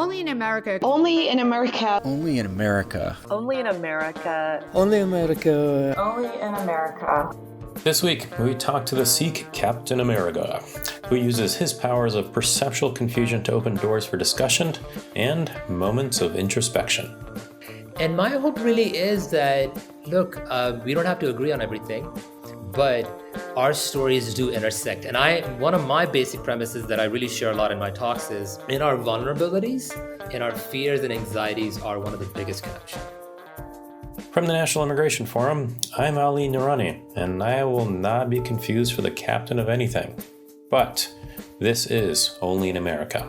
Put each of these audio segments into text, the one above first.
Only in America. Only in America. Only in America. Only in America. Only America. Only in America. This week, we talk to the Sikh Captain America, who uses his powers of perceptual confusion to open doors for discussion and moments of introspection. And my hope really is that, look, we don't have to agree on everything, but our stories do intersect. And one of my basic premises that I really share a lot in my talks is in our vulnerabilities, in our fears and anxieties are one of the biggest connections. From the National Immigration Forum, I'm Ali Noorani, and I will not be confused for the captain of anything. But this is Only in America.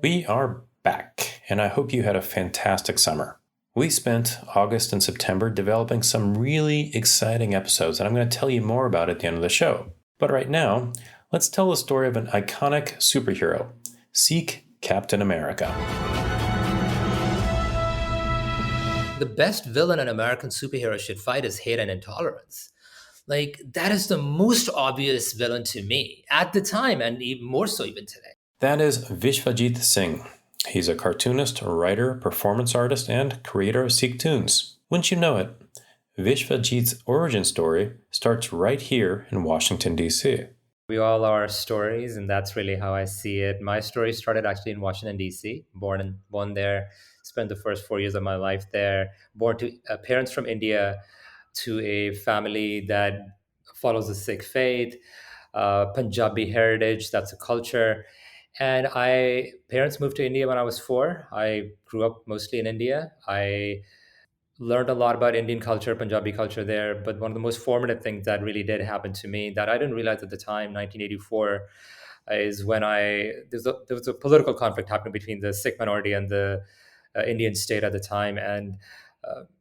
We are back, and I hope you had a fantastic summer. We spent August and September developing some really exciting episodes, and I'm going to tell you more about it at the end of the show. But right now, let's tell the story of an iconic superhero, Sikh Captain America. The best villain an American superhero should fight is hate and intolerance. That is the most obvious villain to me at the time, and even more so even today. That is Vishavjit Singh. He's a cartoonist, writer, performance artist, and creator of Sikhtoons. Wouldn't you know it? Vishavjit's origin story starts right here in Washington, D.C. We all are stories, and that's really how I see it. My story started actually in Washington, D.C., born there, spent the first 4 years of my life there, born to parents from India, to a family that follows the Sikh faith, Punjabi heritage, that's a culture. And parents moved to India when I was 4. I grew up mostly in India. I learned a lot about Indian culture, Punjabi culture there. But one of the most formative things that really did happen to me that I didn't realize at the time, 1984, is when there was a political conflict happening between the Sikh minority and the Indian state at the time. And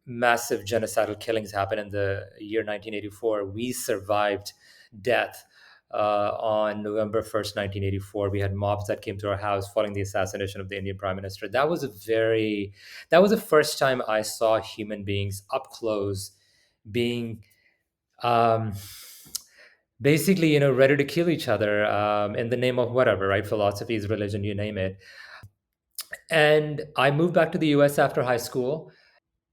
massive genocidal killings happened in the year 1984. We survived death. On November 1st, 1984, we had mobs that came to our house following the assassination of the Indian Prime Minister. That was the first time I saw human beings up close being basically, ready to kill each other in the name of whatever, right? Philosophies, religion, you name it. And I moved back to the US after high school,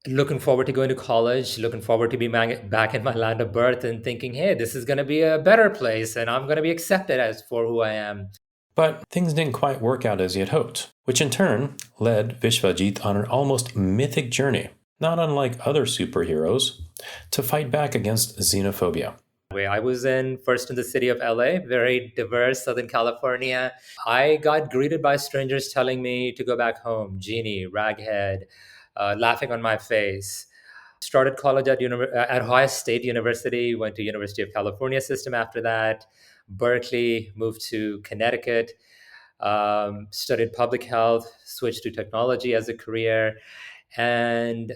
looking forward to going to college, looking forward to being back in my land of birth and thinking, hey, this is going to be a better place and I'm going to be accepted as for who I am. But things didn't quite work out as he had hoped, which in turn led Vishavjit on an almost mythic journey, not unlike other superheroes, to fight back against xenophobia. I was first in the city of LA, very diverse, Southern California. I got greeted by strangers telling me to go back home, genie, raghead, laughing on my face. Started college at Ohio State University, went to University of California system after that, Berkeley, moved to Connecticut, studied public health, switched to technology as a career. And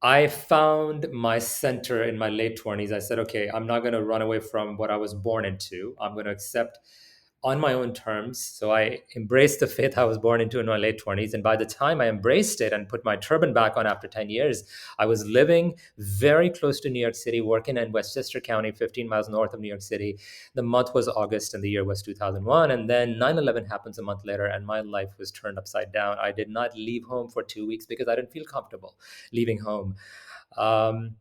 I found my center in my late 20s. I said, okay, I'm not going to run away from what I was born into. I'm going to accept on my own terms. So I embraced the faith I was born into in my late 20s. And by the time I embraced it and put my turban back on after 10 years, I was living very close to New York City, working in Westchester County, 15 miles north of New York City. The month was August and the year was 2001. And then 9/11 happens a month later and my life was turned upside down. I did not leave home for 2 weeks because I didn't feel comfortable leaving home. And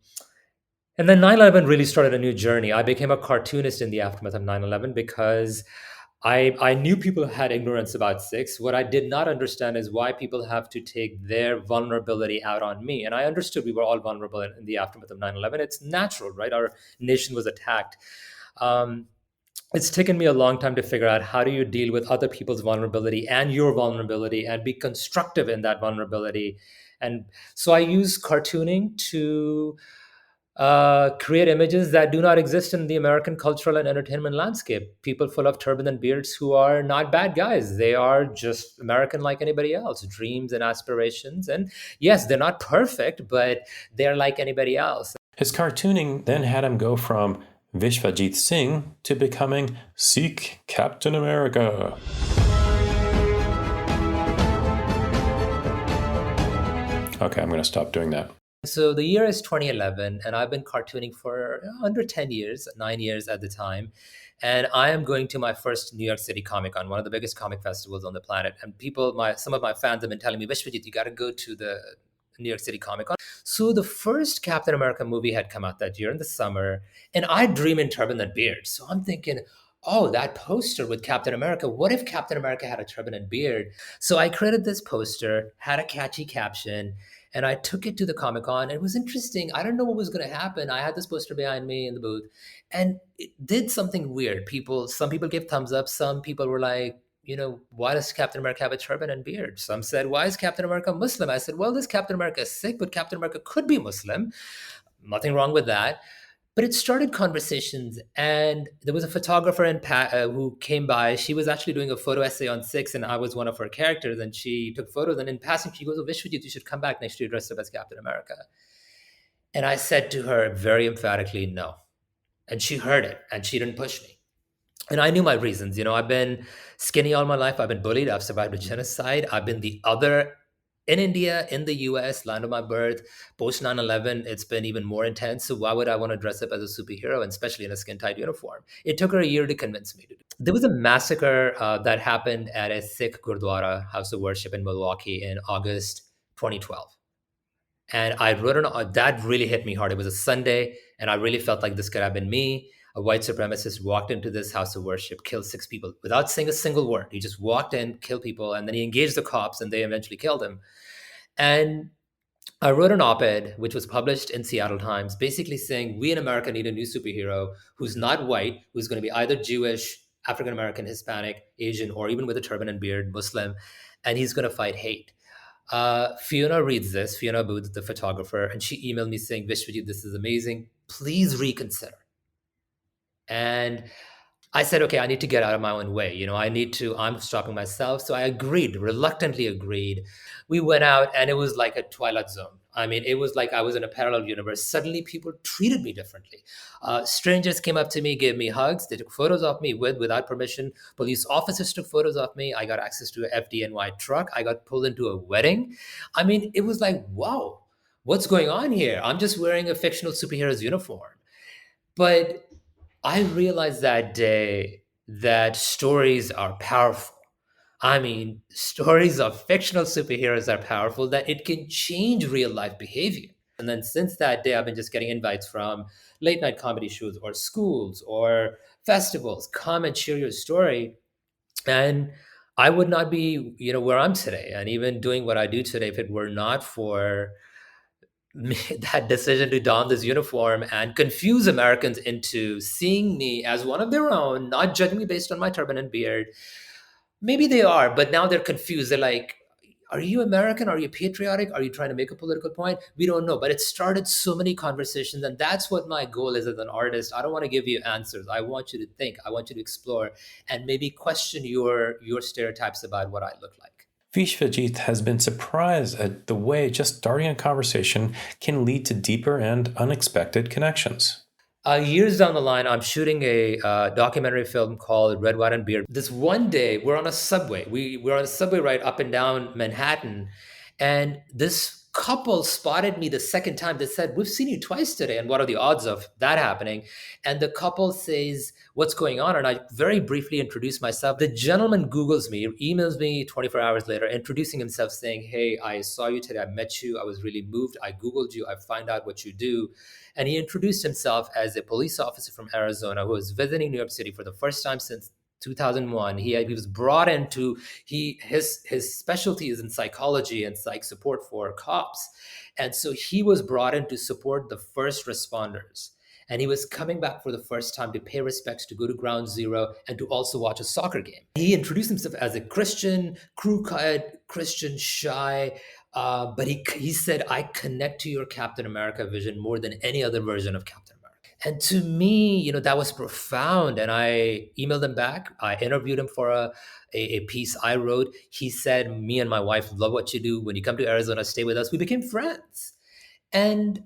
then 9/11 really started a new journey. I became a cartoonist in the aftermath of 9/11 because I knew people had ignorance about Sikhs. What I did not understand is why people have to take their vulnerability out on me. And I understood we were all vulnerable in the aftermath of 9/11. It's natural, right? Our nation was attacked. It's taken me a long time to figure out how do you deal with other people's vulnerability and your vulnerability and be constructive in that vulnerability. And so I use cartooning to create images that do not exist in the American cultural and entertainment landscape. People full of turban and beards who are not bad guys. They are just American like anybody else, dreams and aspirations. And yes, they're not perfect, but they're like anybody else. His cartooning then had him go from Vishavjit Singh to becoming Sikh Captain America. Okay, I'm going to stop doing that. So the year is 2011, and I've been cartooning for under 10 years, 9 years at the time. And I am going to my first New York City Comic Con, one of the biggest comic festivals on the planet. And some of my fans have been telling me, Vishwajit, you got to go to the New York City Comic Con. So the first Captain America movie had come out that year in the summer, and I dream in turban and beard. So I'm thinking, oh, that poster with Captain America. What if Captain America had a turban and beard? So I created this poster, had a catchy caption, and I took it to the Comic Con. It was interesting. I don't know what was going to happen. I had this poster behind me in the booth, and it did something weird. Some people gave thumbs up. Some people were like, why does Captain America have a turban and beard? Some said, why is Captain America Muslim? I said, well, this Captain America is Sikh, but Captain America could be Muslim. Nothing wrong with that. But it started conversations, and there was a photographer who came by. She was actually doing a photo essay on Sikhs, and I was one of her characters, and she took photos. And in passing, she goes, oh, Vishwajit, you should come back next year dressed up as Captain America. And I said to her very emphatically, no. And she heard it, and she didn't push me. And I knew my reasons. I've been skinny all my life. I've been bullied. I've survived a genocide. I've been the other in India, in the US, land of my birth. Post 9/11, it's been even more intense. So why would I want to dress up as a superhero, and especially in a skin-tight uniform? It took her a year to convince me to do it. There was a massacre that happened at a Sikh Gurdwara, house of worship in Milwaukee in August 2012. And I wrote that really hit me hard. It was a Sunday, and I really felt like this could have been me. A white supremacist walked into this house of worship, killed 6 people without saying a single word. He just walked in, killed people, and then he engaged the cops, and they eventually killed him. And I wrote an op-ed, which was published in Seattle Times, basically saying we in America need a new superhero who's not white, who's going to be either Jewish, African-American, Hispanic, Asian, or even with a turban and beard, Muslim, and he's going to fight hate. Fiona reads this, Fiona Booth, the photographer, and she emailed me saying, Vishwajit, this is amazing. Please reconsider. And I said, okay, I need to get out of my own way. I'm stopping myself. So I agreed, reluctantly agreed. We went out, and it was like a Twilight Zone. I mean, it was like I was in a parallel universe. Suddenly people treated me differently. Strangers came up to me, gave me hugs. They took photos of me without permission. Police officers took photos of me. I got access to an FDNY truck. I got pulled into a wedding. I mean, it was like, wow, what's going on here? I'm just wearing a fictional superhero's uniform. But I realized that day that stories are powerful. I mean, stories of fictional superheroes are powerful, that it can change real life behavior. And then since that day, I've been just getting invites from late night comedy shows or schools or festivals. Come and share your story. And I would not be, where I'm today, and even doing what I do today, if it were not for that decision to don this uniform and confuse Americans into seeing me as one of their own, not judging me based on my turban and beard. Maybe they are, but now they're confused. They're like, are you American? Are you patriotic? Are you trying to make a political point? We don't know. But it started so many conversations, and that's what my goal is as an artist. I don't want to give you answers. I want you to think. I want you to explore and maybe question your stereotypes about what I look like. Vishavjit has been surprised at the way just starting a conversation can lead to deeper and unexpected connections. Years down the line, I'm shooting a documentary film called Red, White, and Beard. This one day, we're on a subway. We're on a subway ride up and down Manhattan, and this couple spotted me the second time. They said, we've seen you twice today, and what are the odds of that happening? And the couple says, what's going on? And I very briefly introduce myself. The gentleman Googles me, emails me 24 hours later, introducing himself, saying, hey, I saw you today. I met you. I was really moved. I Googled you. I find out what you do. And he introduced himself as a police officer from Arizona who was visiting New York City for the first time since 2001. He was brought into, his specialty is in psychology and psych support for cops. And so he was brought in to support the first responders. And he was coming back for the first time to pay respects, to go to Ground Zero, and to also watch a soccer game. He introduced himself as a Christian, crew-cut, Christian, shy, but he said, I connect to your Captain America vision more than any other version of Captain America. And to me, that was profound. And I emailed him back. I interviewed him for a piece I wrote. He said, me and my wife love what you do. When you come to Arizona, stay with us. We became friends. And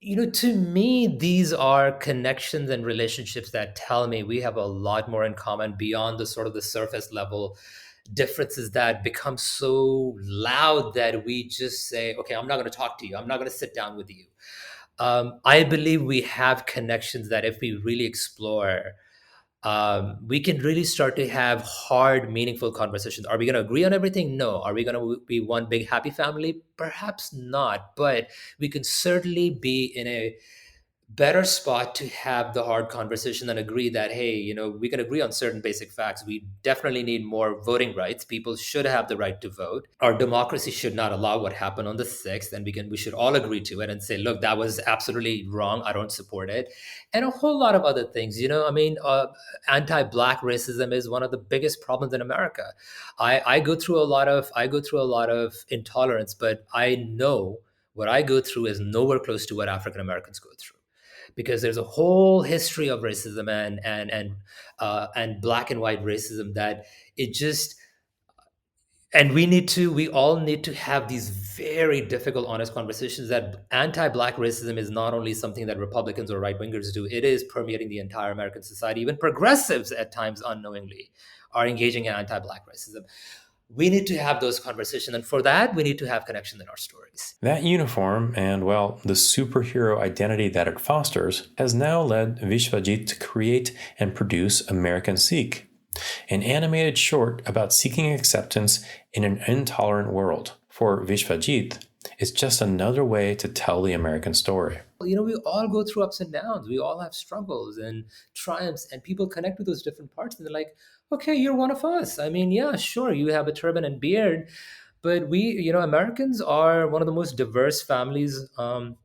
to me, these are connections and relationships that tell me we have a lot more in common beyond the sort of the surface level differences that become so loud that we just say, okay, I'm not going to talk to you. I'm not going to sit down with you. I believe we have connections that if we really explore, we can really start to have hard, meaningful conversations. Are we going to agree on everything? No. Are we going to be one big happy family? Perhaps not. But we can certainly be in a better spot to have the hard conversation and agree that, hey, we can agree on certain basic facts. We definitely need more voting rights. People should have the right to vote. Our democracy should not allow what happened on the 6th, and we should all agree to it and say, look, that was absolutely wrong. I don't support it. And a whole lot of other things. Anti-black racism is one of the biggest problems in America. I go through a lot of intolerance, but I know what I go through is nowhere close to what African Americans go through, because there's a whole history of racism and black and white racism that it just, and we all need to have these very difficult, honest conversations that anti-black racism is not only something that Republicans or right wingers do, it is permeating the entire American society. Even progressives at times unknowingly are engaging in anti-black racism. We need to have those conversations, and for that we need to have connection in our stories. That uniform and, well, the superhero identity that it fosters has now led Vishavjit to create and produce American Sikh, an animated short about seeking acceptance in an intolerant world. For Vishavjit, it's just another way to tell the American story. We all go through ups and downs. We all have struggles and triumphs, and people connect with those different parts. And they're like, okay, you're one of us. I mean, yeah, sure, you have a turban and beard, but Americans are one of the most diverse families on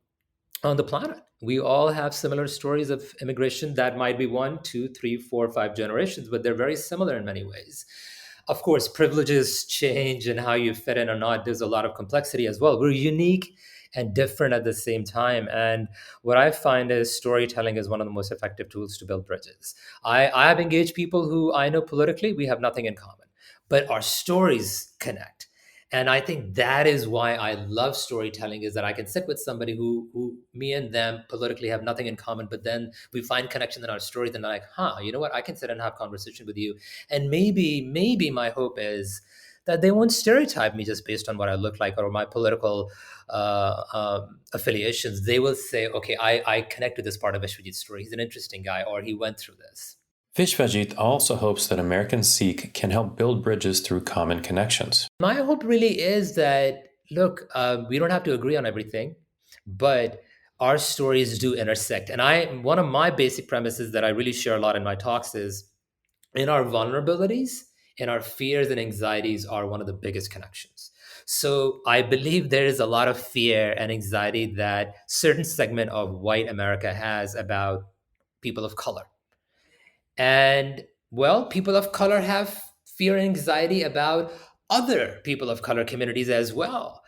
the planet. We all have similar stories of immigration that might be 1, 2, 3, 4, 5 generations, but they're very similar in many ways. Of course, privileges change and how you fit in or not. There's a lot of complexity as well. We're unique and different at the same time. And what I find is storytelling is one of the most effective tools to build bridges. I have engaged people who I know politically, we have nothing in common, but our stories connect. And I think that is why I love storytelling, is that I can sit with somebody who me and them politically have nothing in common, but then we find connection in our stories, and they're like, you know what, I can sit and have conversation with you. And maybe my hope is that they won't stereotype me just based on what I look like or my political affiliations. They will say, okay, I connect to this part of Vishwajit's story. He's an interesting guy, or he went through this. Vishavjit also hopes that American Sikh can help build bridges through common connections. My hope really is that, look, we don't have to agree on everything, but our stories do intersect. And one of my basic premises that I really share a lot in my talks is, in our vulnerabilities, in our fears and anxieties are one of the biggest connections. So I believe there is a lot of fear and anxiety that certain segment of white America has about people of color. And, well, people of color have fear and anxiety about other people of color communities as well.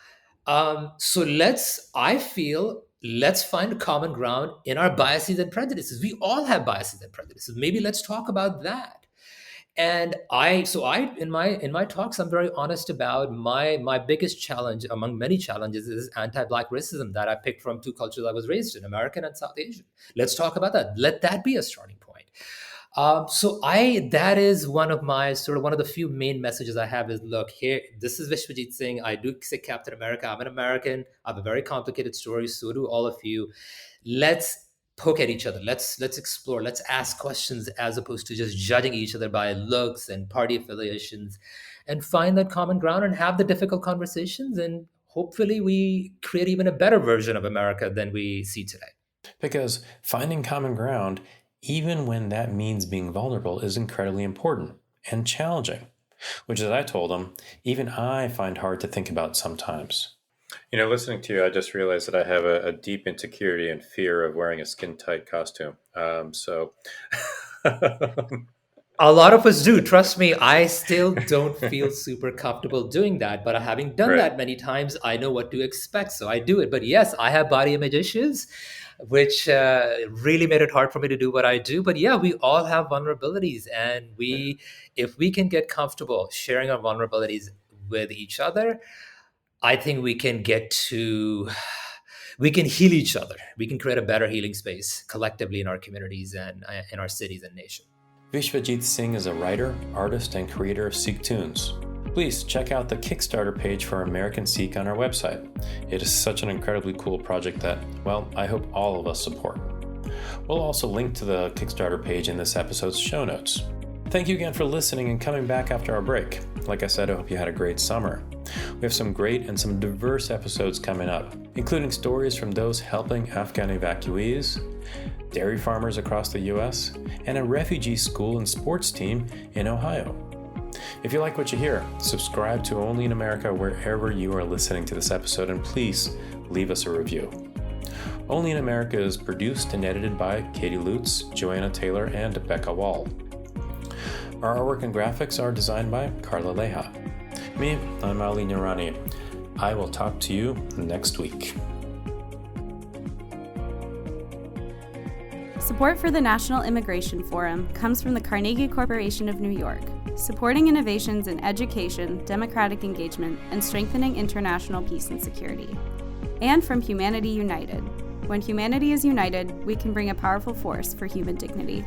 So let's find common ground in our biases and prejudices. We all have biases and prejudices. Maybe let's talk about that. And in my talks, I'm very honest about my biggest challenge among many challenges is anti-black racism that I picked from two cultures I was raised in, American and South Asian. Let's talk about that. Let that be a starting point. That is one of the few main messages I have is, look, here, this is Vishavjit Singh. I do Sikh Captain America. I'm an American. I have a very complicated story. So do all of you. Let's poke at each other. Let's explore. Let's ask questions as opposed to just judging each other by looks and party affiliations, and find that common ground and have the difficult conversations. And hopefully we create even a better version of America than we see today. Because finding common ground, even when that means being vulnerable, is incredibly important and challenging, which, as I told him, even I find hard to think about sometimes. Listening to you, I just realized that I have a deep insecurity and fear of wearing a skin-tight costume. A lot of us do. Trust me, I still don't feel super comfortable doing that. But having done that many times, I know what to expect. So I do it. But yes, I have body image issues, which really made it hard for me to do what I do. But yeah, we all have vulnerabilities. And if we can get comfortable sharing our vulnerabilities with each other, I think we can heal each other. We can create a better healing space collectively in our communities and in our cities and nation. Vishavjit Singh is a writer, artist, and creator of Sikhtoons. Please check out the Kickstarter page for American Sikh on our website. It is such an incredibly cool project that, well, I hope all of us support. We'll also link to the Kickstarter page in this episode's show notes. Thank you again for listening and coming back after our break. Like I said, I hope you had a great summer. We have some great and some diverse episodes coming up, including stories from those helping Afghan evacuees, dairy farmers across the US, and a refugee school and sports team in Ohio. If you like what you hear, subscribe to Only in America wherever you are listening to this episode, and please leave us a review. Only in America is produced and edited by Katie Lutz, Joanna Taylor, and Becca Wall. Our artwork and graphics are designed by Carla Leha. Me, I'm Ali Nurani. I will talk to you next week. Support for the National Immigration Forum comes from the Carnegie Corporation of New York, supporting innovations in education, democratic engagement, and strengthening international peace and security. And from Humanity United. When humanity is united, we can bring a powerful force for human dignity.